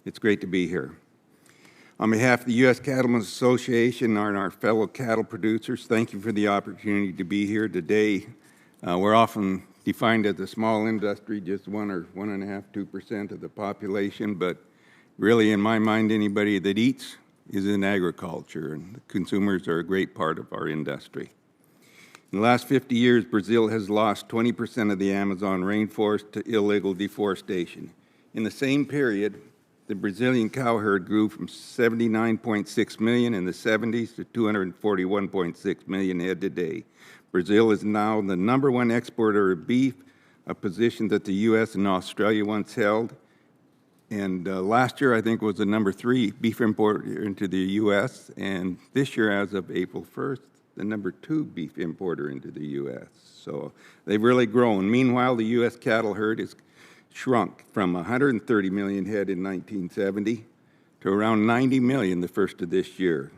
It's great to be here. On behalf of the U.S. Cattlemen's Association and our fellow cattle producers, thank you for the opportunity to be here today. We're often defined as a small industry, just 1 or 1.5%, 2% of the population, but really in my mind, anybody that eats is in agriculture, and the consumers are a great part of our industry. In the last 50 years, Brazil has lost 20% of the Amazon rainforest to illegal deforestation. In the same period, the Brazilian cow herd grew from 79.6 million in the 70s to 241.6 million head today. Brazil is now the #1 exporter of beef, a position that the U.S. and Australia once held. And last year, I think, was the #3 beef importer into the U.S., and this year, as of April 1st, the #2 beef importer into the U.S. So they've really grown. Meanwhile, the U.S. cattle herd has shrunk from 130 million head in 1970 to around 90 million the first of this year.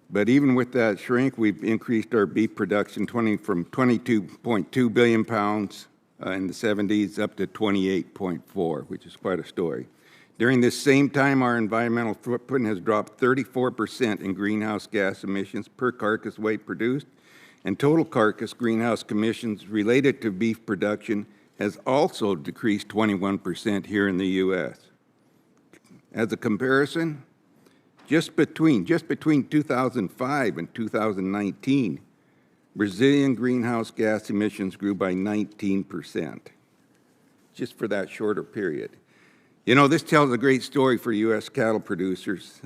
But even with that shrink, we've increased our beef production from 22.2 billion pounds in the 70s up to 28.4, which is quite a story. During this same time, our environmental footprint has dropped 34% in greenhouse gas emissions per carcass weight produced, and total carcass greenhouse emissions related to beef production has also decreased 21% here in the U.S. As a comparison, just between 2005 and 2019, Brazilian greenhouse gas emissions grew by 19%, just for that shorter period. You know, this tells a great story for U.S. cattle producers,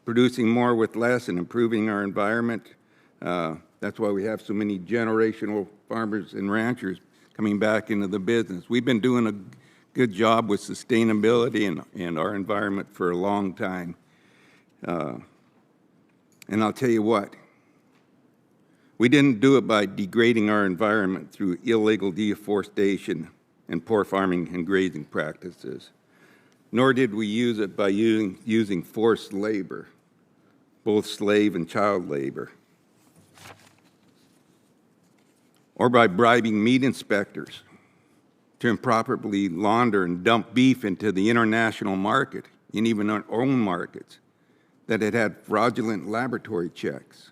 producing more with less and improving our environment. That's why we have so many generational farmers and ranchers coming back into the business. We've been doing a good job with sustainability and our environment for a long time. And I'll tell you what, we didn't do it by degrading our environment through illegal deforestation and poor farming and grazing practices, nor did we use it by using forced labor, both slave and child labor, or by bribing meat inspectors to improperly launder and dump beef into the international market, and even our own markets, that had fraudulent laboratory checks,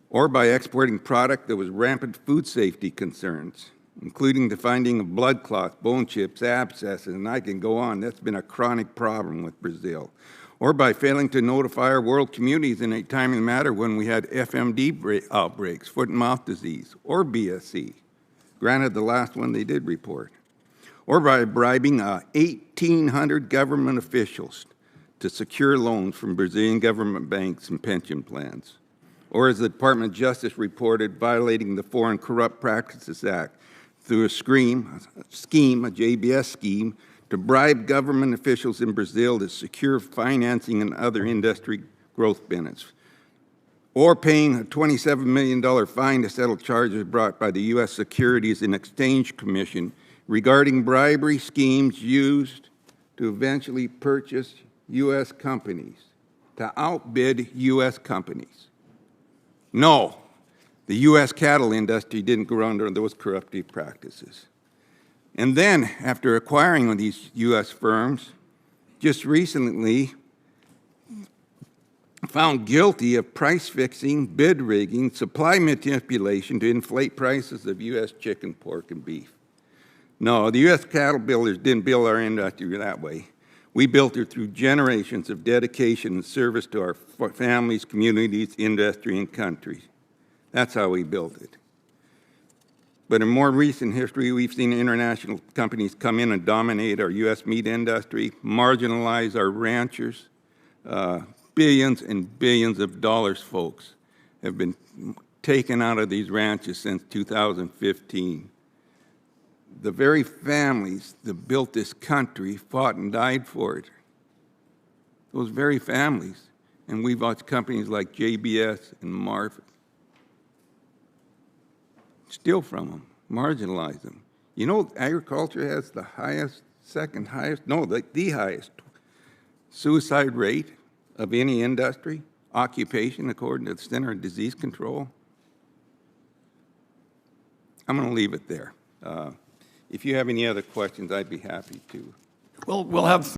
or by exporting product that was rampant food safety concerns, including the finding of blood clots, bone chips, abscesses, and I can go on. That's been a chronic problem with Brazil. Or by failing to notify our world communities in a timely manner when we had FMD outbreaks, foot and mouth disease, or BSE. Granted, the last one they did report. Or by bribing 1,800 government officials to secure loans from Brazilian government banks and pension plans. Or, as the Department of Justice reported, violating the Foreign Corrupt Practices Act through a JBS scheme, to bribe government officials in Brazil to secure financing and other industry growth benefits, or paying a $27 million fine to settle charges brought by the U.S. Securities and Exchange Commission regarding bribery schemes used to eventually purchase U.S. companies, to outbid U.S. companies. No, the U.S. cattle industry didn't go under those corruptive practices. And then, after acquiring these U.S. firms, just recently found guilty of price fixing, bid rigging, supply manipulation to inflate prices of U.S. chicken, pork, and beef. No, the U.S. cattle builders didn't build our industry that way. We built it through generations of dedication and service to our families, communities, industry, and country. That's how we built it. But in more recent history, we've seen international companies come in and dominate our U.S. meat industry, marginalize our ranchers. Billions and billions of dollars, folks, have been taken out of these ranches since 2015. The very families that built this country fought and died for it. Those very families. And we've watched companies like JBS and Marfrig steal from them, marginalize them. You know, agriculture has the highest, the highest suicide rate of any industry, occupation, according to the Center of Disease Control. I'm going to leave it there. If you have any other questions, I'd be happy to We'll have